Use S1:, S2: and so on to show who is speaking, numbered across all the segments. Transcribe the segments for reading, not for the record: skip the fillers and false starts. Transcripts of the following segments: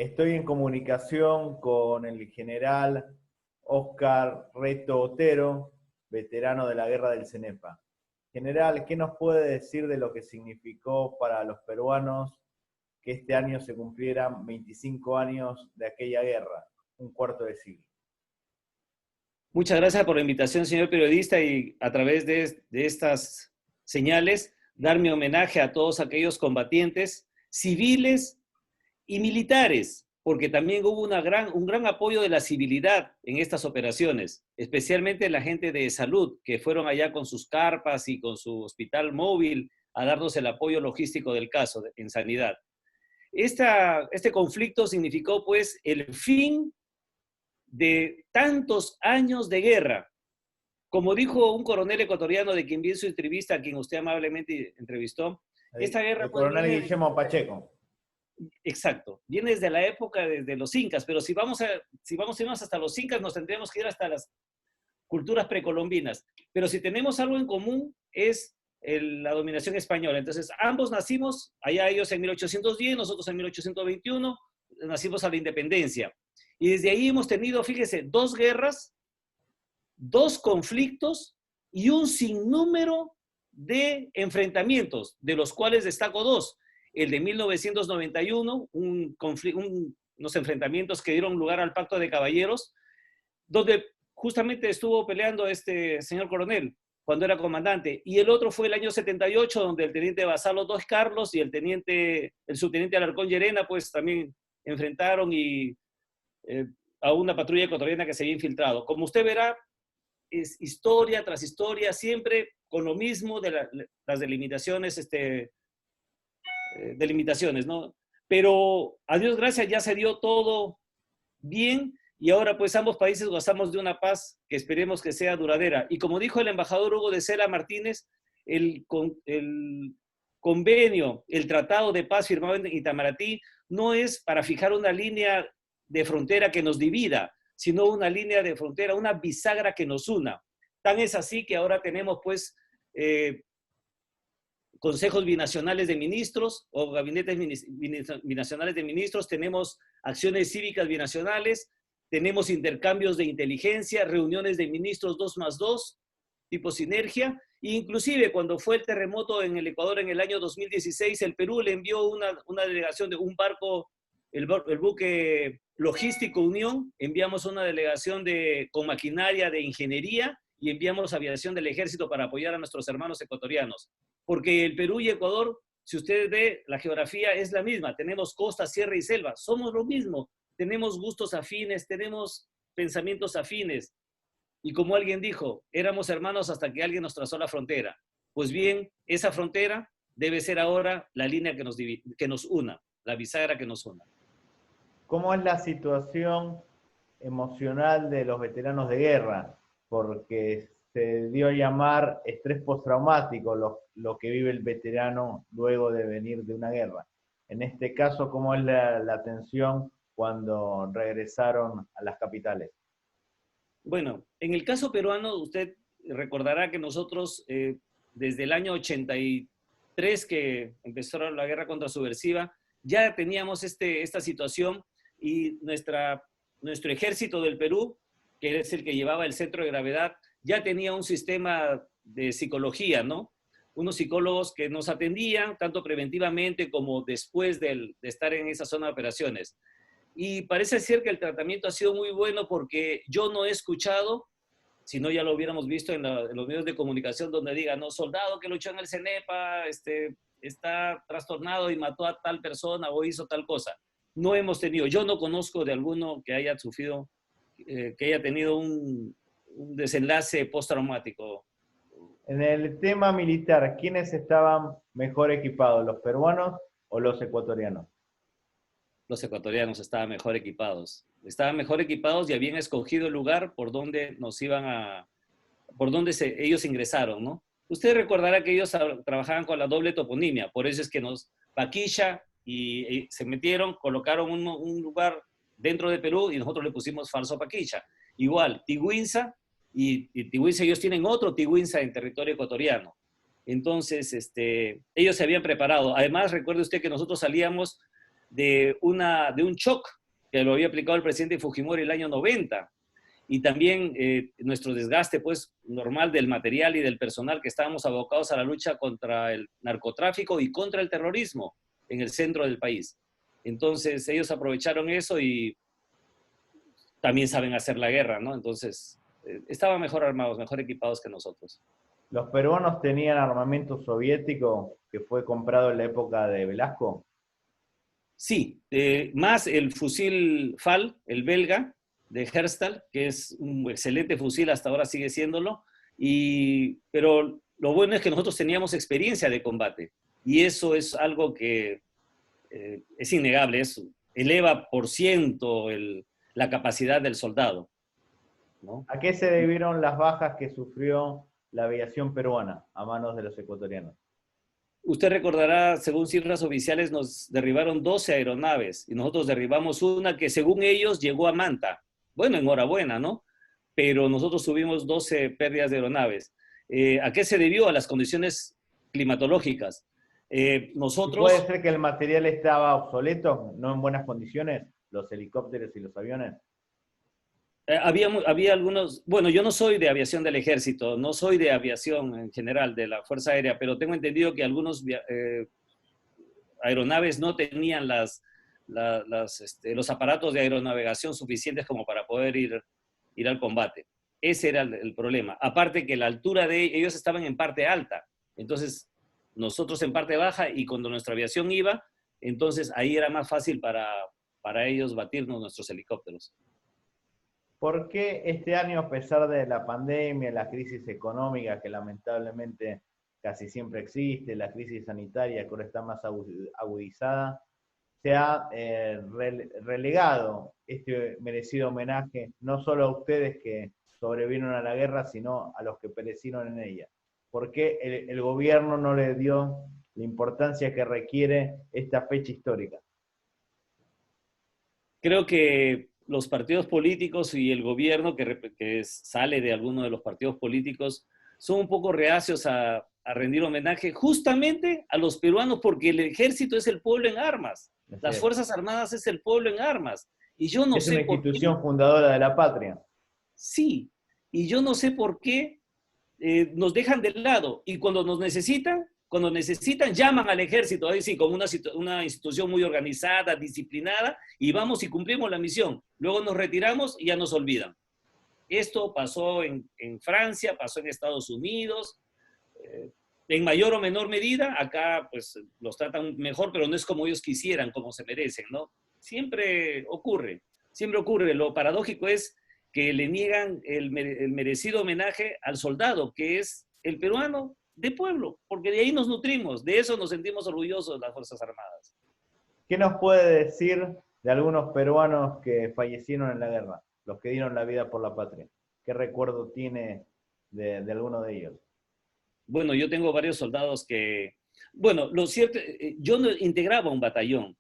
S1: Estoy en comunicación con el general Óscar Reto Otero, veterano de la guerra del Cenepa. General, ¿qué nos puede decir de lo que significó para los peruanos que este año se cumplieran 25 años de aquella guerra, un cuarto de siglo?
S2: Muchas gracias por la invitación, señor periodista, y a través de estas señales, dar mi homenaje a todos aquellos combatientes civiles y militares, porque también hubo un gran apoyo de la civilidad en estas operaciones, especialmente la gente de salud, que fueron allá con sus carpas y con su hospital móvil a darnos el apoyo logístico del caso en sanidad. Este conflicto significó pues el fin de tantos años de guerra. Como dijo un coronel ecuatoriano de quien vi su entrevista, a quien usted amablemente entrevistó, esta guerra
S1: El
S2: pues
S1: coronel
S2: viene,
S1: Guillermo Pacheco.
S2: exacto, viene desde la época de los incas, pero si vamos a irnos hasta los incas, nos tendríamos que ir hasta las culturas precolombinas. Pero si tenemos algo en común es la dominación española. Entonces, ambos nacimos, allá ellos en 1810, nosotros en 1821, nacimos a la independencia. Y desde ahí hemos tenido, fíjese, dos guerras, dos conflictos y un sinnúmero de enfrentamientos, de los cuales destaco dos. El de 1991, unos enfrentamientos que dieron lugar al Pacto de Caballeros, donde justamente estuvo peleando este señor coronel cuando era comandante. Y el otro fue el año 78, donde el teniente Basalo Dos Carlos y el subteniente Alarcón Llerena, pues también enfrentaron a una patrulla ecuatoriana que se había infiltrado. Como usted verá, es historia tras historia, siempre con lo mismo de las delimitaciones, ¿no? Pero a Dios gracias ya se dio todo bien y ahora pues ambos países gozamos de una paz que esperemos que sea duradera. Y como dijo el embajador Hugo de Cela Martínez, el convenio, el tratado de paz firmado en Itamaraty no es para fijar una línea de frontera que nos divida, sino una línea de frontera, una bisagra que nos una. Tan es así que ahora tenemos pues consejos binacionales de ministros o gabinetes binacionales de ministros, tenemos acciones cívicas binacionales, tenemos intercambios de inteligencia, reuniones de ministros 2+2, tipo sinergia, e inclusive cuando fue el terremoto en el Ecuador en el año 2016, el Perú le envió una delegación de un barco, el buque logístico Unión, enviamos una delegación con maquinaria de ingeniería y enviamos aviación del ejército para apoyar a nuestros hermanos ecuatorianos. Porque el Perú y Ecuador, si usted ve, la geografía es la misma. Tenemos costa, sierra y selva. Somos lo mismo. Tenemos gustos afines, tenemos pensamientos afines. Y como alguien dijo, éramos hermanos hasta que alguien nos trazó la frontera. Pues bien, esa frontera debe ser ahora la línea que nos una, la bisagra que nos una.
S1: ¿Cómo es la situación emocional de los veteranos de guerra? Porque se dio a llamar estrés postraumático lo que vive el veterano luego de venir de una guerra. En este caso, ¿cómo es la tensión cuando regresaron a las capitales?
S2: Bueno, en el caso peruano, usted recordará que nosotros, desde el año 83, que empezó la guerra contrasubversiva, ya teníamos esta situación y nuestro ejército del Perú, que es el que llevaba el centro de gravedad, ya tenía un sistema de psicología, ¿no? Unos psicólogos que nos atendían tanto preventivamente como después de estar en esa zona de operaciones. Y parece ser que el tratamiento ha sido muy bueno porque yo no he escuchado, si no ya lo hubiéramos visto en los medios de comunicación donde diga, no, soldado que luchó en el CENEPA, está trastornado y mató a tal persona o hizo tal cosa. No hemos tenido, yo no conozco de alguno que haya sufrido, que haya tenido un desenlace postraumático.
S1: En el tema militar, ¿quiénes estaban mejor equipados, los peruanos o los ecuatorianos?
S2: Los ecuatorianos estaban mejor equipados. Estaban mejor equipados y habían escogido el lugar por donde ellos ingresaron, ¿no? Usted recordará que ellos trabajaban con la doble toponimia, por eso es que Paquilla y se metieron, colocaron un lugar dentro de Perú y nosotros le pusimos falso Paquilla. Igual, Tigüinza y Tigüinza, ellos tienen otro Tigüinza en territorio ecuatoriano. Entonces, ellos se habían preparado. Además, recuerde usted que nosotros salíamos de un shock que lo había aplicado el presidente Fujimori el año 90, y también nuestro desgaste pues normal del material y del personal, que estábamos abocados a la lucha contra el narcotráfico y contra el terrorismo en el centro del país. Entonces ellos aprovecharon eso y también saben hacer la guerra, ¿no? Entonces estaban mejor armados, mejor equipados que nosotros.
S1: ¿Los peruanos tenían armamento soviético que fue comprado en la época de Velasco?
S2: Sí, más el fusil FAL, el belga, de Herstal, que es un excelente fusil, hasta ahora sigue siéndolo, pero lo bueno es que nosotros teníamos experiencia de combate, y eso es algo que es innegable, eso eleva por ciento la capacidad del soldado, ¿no?
S1: ¿A qué se debieron las bajas que sufrió la aviación peruana a manos de los ecuatorianos?
S2: Usted recordará, según cifras oficiales, nos derribaron 12 aeronaves y nosotros derribamos una que según ellos llegó a Manta. Bueno, enhorabuena, ¿no? Pero nosotros tuvimos 12 pérdidas de aeronaves. ¿A qué se debió? A las condiciones climatológicas.
S1: ¿Y puede
S2: Nosotros
S1: ser que el material estaba obsoleto, no en buenas condiciones, los helicópteros y los aviones?
S2: había algunos, bueno, yo no soy de aviación del ejército, no soy de aviación en general, de la Fuerza Aérea, pero tengo entendido que algunos aeronaves no tenían los aparatos de aeronavegación suficientes como para poder ir al combate. Ese era el problema. Aparte que la altura de ellos estaban en parte alta, entonces nosotros en parte baja, y cuando nuestra aviación iba, entonces ahí era más fácil para ellos batirnos nuestros helicópteros.
S1: ¿Por qué este año, a pesar de la pandemia, la crisis económica que lamentablemente casi siempre existe, la crisis sanitaria que ahora está más agudizada, se ha relegado este merecido homenaje no solo a ustedes que sobrevivieron a la guerra, sino a los que perecieron en ella? ¿Por qué el gobierno no le dio la importancia que requiere esta fecha histórica?
S2: Creo que los partidos políticos y el gobierno que sale de alguno de los partidos políticos son un poco reacios a rendir homenaje justamente a los peruanos, porque el ejército es el pueblo en armas, las Fuerzas Armadas es el pueblo en armas. Y yo no
S1: Es una
S2: sé por qué,
S1: institución fundadora de la patria.
S2: sí, y yo no sé por qué nos dejan de lado, y cuando necesitan, llaman al ejército, ahí sí, como una institución muy organizada, disciplinada, y vamos y cumplimos la misión. Luego nos retiramos y ya nos olvidan. Esto pasó en Francia, pasó en Estados Unidos, en mayor o menor medida. Acá pues los tratan mejor, pero no es como ellos quisieran, como se merecen, ¿no? Siempre ocurre, siempre ocurre. Lo paradójico es que le niegan el merecido homenaje al soldado, que es el peruano de pueblo, porque de ahí nos nutrimos, de eso nos sentimos orgullosos las Fuerzas Armadas.
S1: ¿Qué nos puede decir de algunos peruanos que fallecieron en la guerra, los que dieron la vida por la patria? ¿Qué recuerdo tiene de alguno de ellos?
S2: Bueno, yo tengo varios soldados que, bueno, lo cierto, yo no integraba un batallón.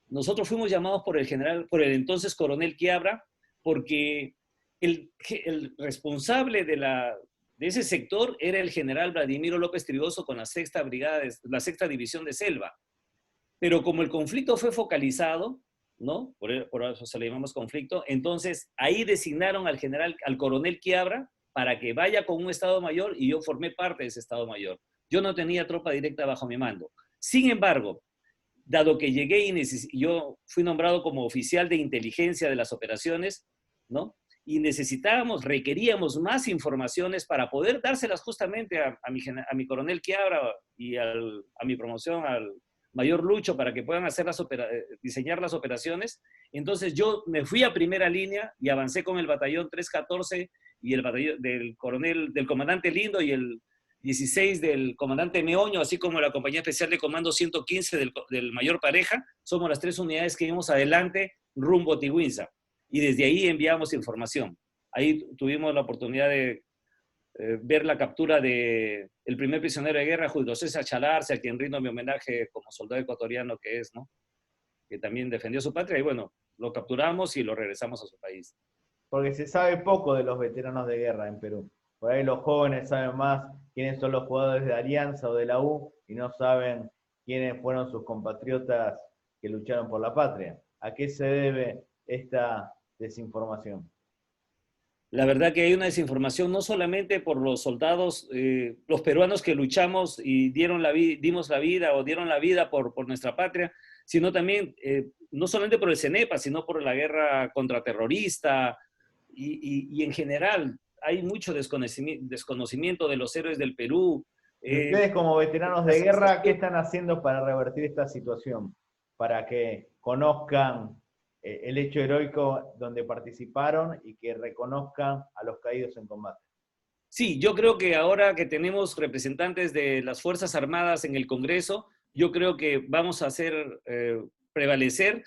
S2: Nosotros fuimos llamados por el general, por el entonces coronel Quiabra, porque el responsable de ese sector era el general Vladimiro López Trigoso con la sexta brigada, la sexta división de Selva. Pero como el conflicto fue focalizado, ¿no? Por eso se le llamamos conflicto, entonces ahí designaron al coronel Quiabra para que vaya con un Estado Mayor, y yo formé parte de ese Estado Mayor. Yo no tenía tropa directa bajo mi mando. Sin embargo, dado que llegué y yo fui nombrado como oficial de inteligencia de las operaciones, ¿no? Y requeríamos más informaciones para poder dárselas justamente a mi coronel Quiabra y a mi promoción, al mayor Lucho, para que puedan diseñar las operaciones. Entonces yo me fui a primera línea y avancé con el batallón 314 y el batallón del comandante Lindo y el 16 del comandante Meoño, así como la compañía especial de comando 115 del mayor Pareja. Somos las tres unidades que íbamos adelante rumbo a Tiguinza, y desde ahí enviamos información. Ahí tuvimos la oportunidad de ver la captura del primer prisionero de guerra, Julio César Chalarse, a quien rindo mi homenaje como soldado ecuatoriano que es, ¿no? Que también defendió su patria, y bueno, lo capturamos y lo regresamos a su país.
S1: Porque se sabe poco de los veteranos de guerra en Perú. Por ahí los jóvenes saben más quiénes son los jugadores de Alianza o de la U y no saben quiénes fueron sus compatriotas que lucharon por la patria. ¿A qué se debe esta desinformación?
S2: La verdad que hay una desinformación no solamente por los soldados, los peruanos que luchamos y dimos la vida o dieron la vida por nuestra patria, sino también, no solamente por el CENEPA, sino por la guerra contraterrorista y en general hay mucho desconocimiento de los héroes del Perú.
S1: Y ustedes como veteranos
S2: La
S1: de guerra, ¿qué
S2: sensación.
S1: están haciendo para revertir esta situación? Para que conozcan el hecho heroico donde participaron y que reconozcan a los caídos en combate.
S2: Sí, yo creo que ahora que tenemos representantes de las Fuerzas Armadas en el Congreso, yo creo que vamos a hacer prevalecer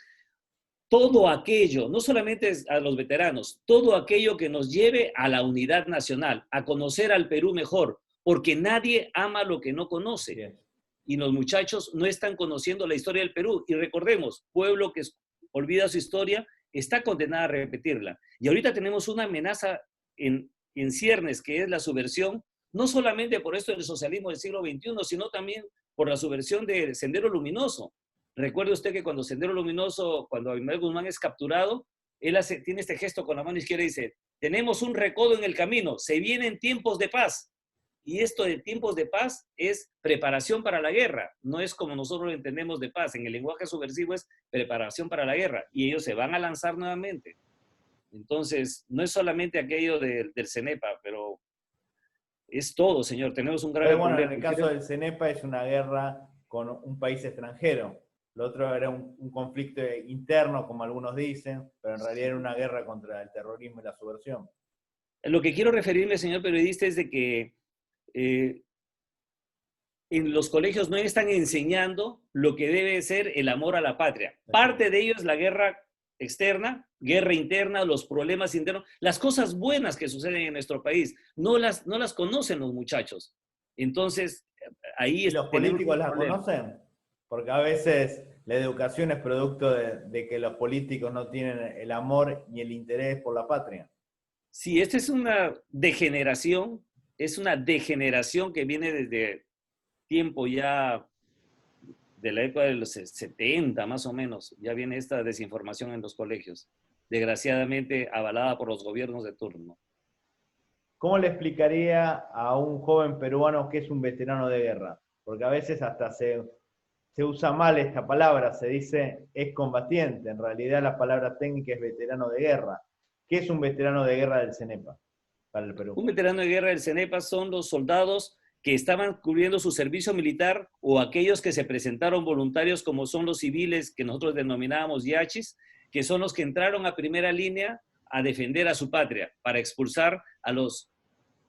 S2: todo aquello, no solamente a los veteranos, todo aquello que nos lleve a la unidad nacional, a conocer al Perú mejor, porque nadie ama lo que no conoce.
S1: Bien.
S2: Y los muchachos no están conociendo la historia del Perú. Y recordemos, pueblo que olvida su historia está condenado a repetirla. Y ahorita tenemos una amenaza en ciernes, que es la subversión, no solamente por esto del socialismo del siglo XXI, sino también por la subversión del Sendero Luminoso. Recuerde usted que cuando Sendero Luminoso, cuando Abimael Guzmán es capturado, él tiene este gesto con la mano izquierda y dice, tenemos un recodo en el camino, se vienen tiempos de paz. Y esto de tiempos de paz es preparación para la guerra, no es como nosotros lo entendemos de paz. En el lenguaje subversivo es preparación para la guerra y ellos se van a lanzar nuevamente. Entonces, no es solamente aquello del CENEPA, pero es todo, señor. Tenemos un grave
S1: Pero bueno, en
S2: problema.
S1: el caso del CENEPA es una guerra con un país extranjero. Lo otro era un conflicto interno, como algunos dicen, pero en realidad era una guerra contra el terrorismo y la subversión.
S2: Lo que quiero referirme, señor periodista, es de que en los colegios no están enseñando lo que debe ser el amor a la patria. Parte de ello es la guerra externa, guerra interna, los problemas internos, las cosas buenas que suceden en nuestro país, no las conocen los muchachos. Entonces, ahí
S1: ¿Y los políticos las conocen? Porque a veces la educación es producto de que los políticos no tienen el amor ni el interés por la patria.
S2: Sí, esta es una degeneración que viene desde tiempo ya de la época de los 70 más o menos, ya viene esta desinformación en los colegios, desgraciadamente avalada por los gobiernos de turno.
S1: ¿Cómo le explicaría a un joven peruano que es un veterano de guerra? Porque a veces hasta se usa mal esta palabra, se dice es combatiente, en realidad la palabra técnica es veterano de guerra. ¿Qué es un veterano de guerra del CENEPA para el Perú?
S2: Un veterano de guerra del CENEPA son los soldados que estaban cubriendo su servicio militar o aquellos que se presentaron voluntarios, como son los civiles que nosotros denominábamos yachis, que son los que entraron a primera línea a defender a su patria, para expulsar a los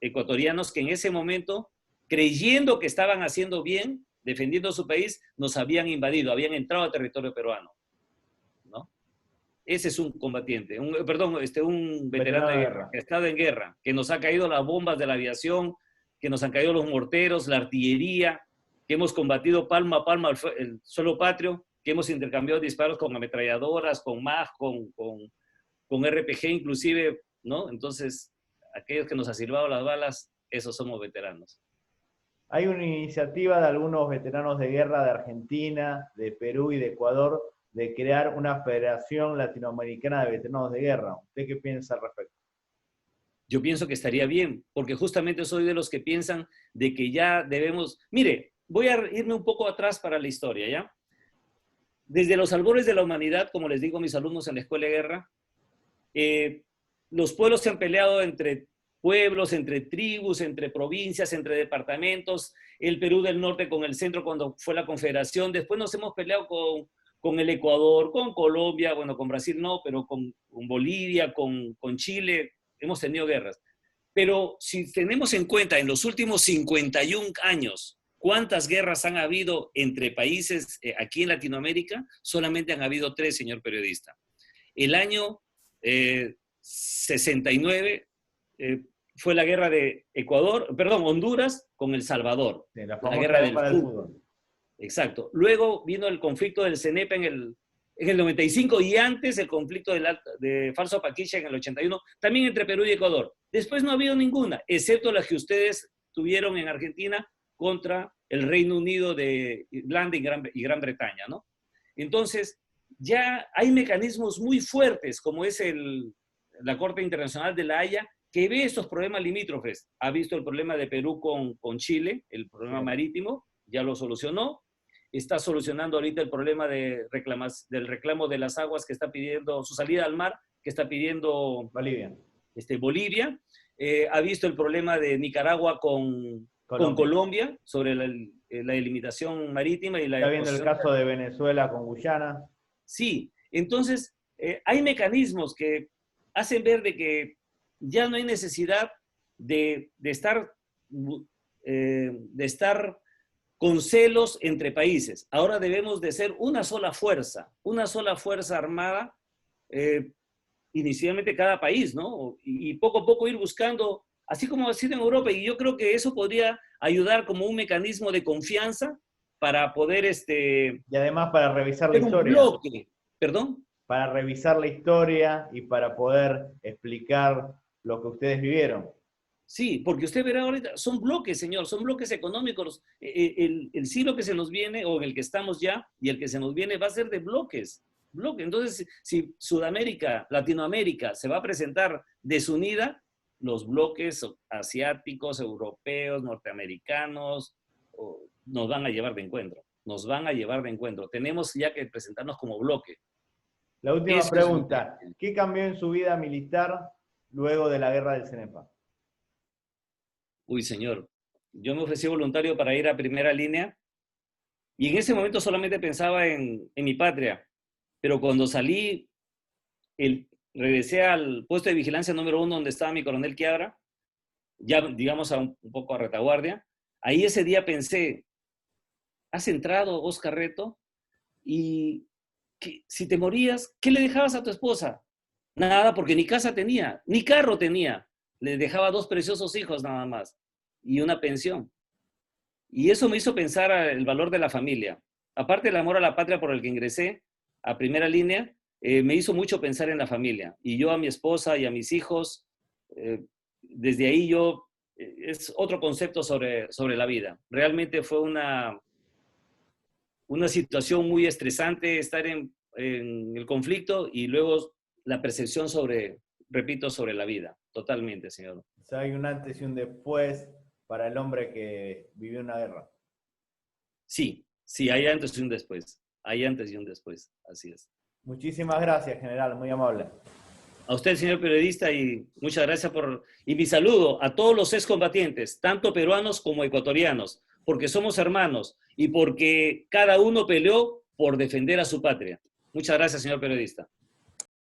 S2: ecuatorianos que en ese momento, creyendo que estaban haciendo bien, defendiendo su país, nos habían invadido, habían entrado a territorio peruano, ¿no? Ese es un combatiente, un veterano de guerra, que ha estado en guerra, que nos ha caído las bombas de la aviación, que nos han caído los morteros, la artillería, que hemos combatido palmo a palmo el suelo patrio, que hemos intercambiado disparos con ametralladoras, con MAG, con RPG inclusive, ¿no? Entonces, aquellos que nos han silbado las balas, esos somos veteranos.
S1: Hay una iniciativa de algunos veteranos de guerra de Argentina, de Perú y de Ecuador de crear una federación latinoamericana de veteranos de guerra. ¿Usted qué piensa al respecto?
S2: Yo pienso que estaría bien, porque justamente soy de los que piensan de que ya debemos... Mire, voy a irme un poco atrás para la historia, ¿ya? Desde los albores de la humanidad, como les digo a mis alumnos en la Escuela de Guerra, los pueblos se han peleado entre pueblos, entre tribus, entre provincias, entre departamentos, el Perú del Norte con el centro cuando fue la Confederación, después nos hemos peleado con el Ecuador, con Colombia, bueno, con Brasil no, pero con Bolivia, con Chile, hemos tenido guerras. Pero si tenemos en cuenta en los últimos 51 años, ¿cuántas guerras han habido entre países aquí en Latinoamérica? Solamente han habido 3, señor periodista. El año 69 fue la guerra de Honduras con El Salvador.
S1: Sí, la
S2: guerra del
S1: fútbol.
S2: Exacto. Luego vino el conflicto del CENEPA en el 95 y antes el conflicto de Falso Paquicha en el 81, también entre Perú y Ecuador. Después no ha habido ninguna, excepto las que ustedes tuvieron en Argentina contra el Reino Unido de Irlanda y Gran Bretaña, ¿no? Entonces, ya hay mecanismos muy fuertes, como es la Corte Internacional de la Haya, que ve estos problemas limítrofes. Ha visto el problema de Perú con Chile, el problema marítimo, ya lo solucionó. Está solucionando ahorita el problema del reclamo de las aguas que está pidiendo, su salida al mar, que está pidiendo Bolivia. Ha visto el problema de Nicaragua con Colombia sobre la delimitación marítima.
S1: Está viendo el caso de Venezuela con Guyana.
S2: Sí, entonces hay mecanismos que hacen ver de que ya no hay necesidad de estar con celos entre países. Ahora debemos de ser una sola fuerza armada, inicialmente cada país, ¿no? Y poco a poco ir buscando, así como ha sido en Europa, y yo creo que eso podría ayudar como un mecanismo de confianza para poder...
S1: y además para revisar la historia.
S2: Un bloque, ¿perdón?
S1: Para revisar la historia y para poder explicar lo que ustedes vivieron.
S2: Sí, porque usted verá ahorita, son bloques, señor, son bloques económicos. El siglo que se nos viene, o en el que estamos ya, y el que se nos viene, va a ser de bloques. Entonces, si Sudamérica, Latinoamérica se va a presentar desunida, los bloques asiáticos, europeos, norteamericanos, nos van a llevar de encuentro. Nos van a llevar de encuentro. Tenemos ya que presentarnos como bloque.
S1: La última pregunta. ¿Qué cambió en su vida militar luego de la guerra del Cenepa?
S2: Uy, señor, yo me ofrecí voluntario para ir a primera línea y en ese momento solamente pensaba en mi patria, pero cuando salí, regresé al puesto de vigilancia número 1 donde estaba mi coronel Quiabra, ya digamos un poco a retaguardia. Ahí ese día pensé, has entrado, Oscar Reto, y si te morías, ¿qué le dejabas a tu esposa? Nada, porque ni casa tenía, ni carro tenía. Le dejaba 2 preciosos hijos nada más y una pensión. Y eso me hizo pensar el valor de la familia. Aparte del amor a la patria por el que ingresé a primera línea, me hizo mucho pensar en la familia. Y yo a mi esposa y a mis hijos, desde ahí es otro concepto sobre la vida. Realmente fue una situación muy estresante estar en el conflicto y luego la percepción sobre la vida. Totalmente, señor.
S1: O sea, hay un antes y un después para el hombre que vivió una guerra.
S2: Sí, hay antes y un después. Hay antes y un después, así es.
S1: Muchísimas gracias, general, muy amable.
S2: A usted, señor periodista, y muchas gracias y mi saludo a todos los excombatientes, tanto peruanos como ecuatorianos, porque somos hermanos y porque cada uno peleó por defender a su patria. Muchas gracias, señor periodista.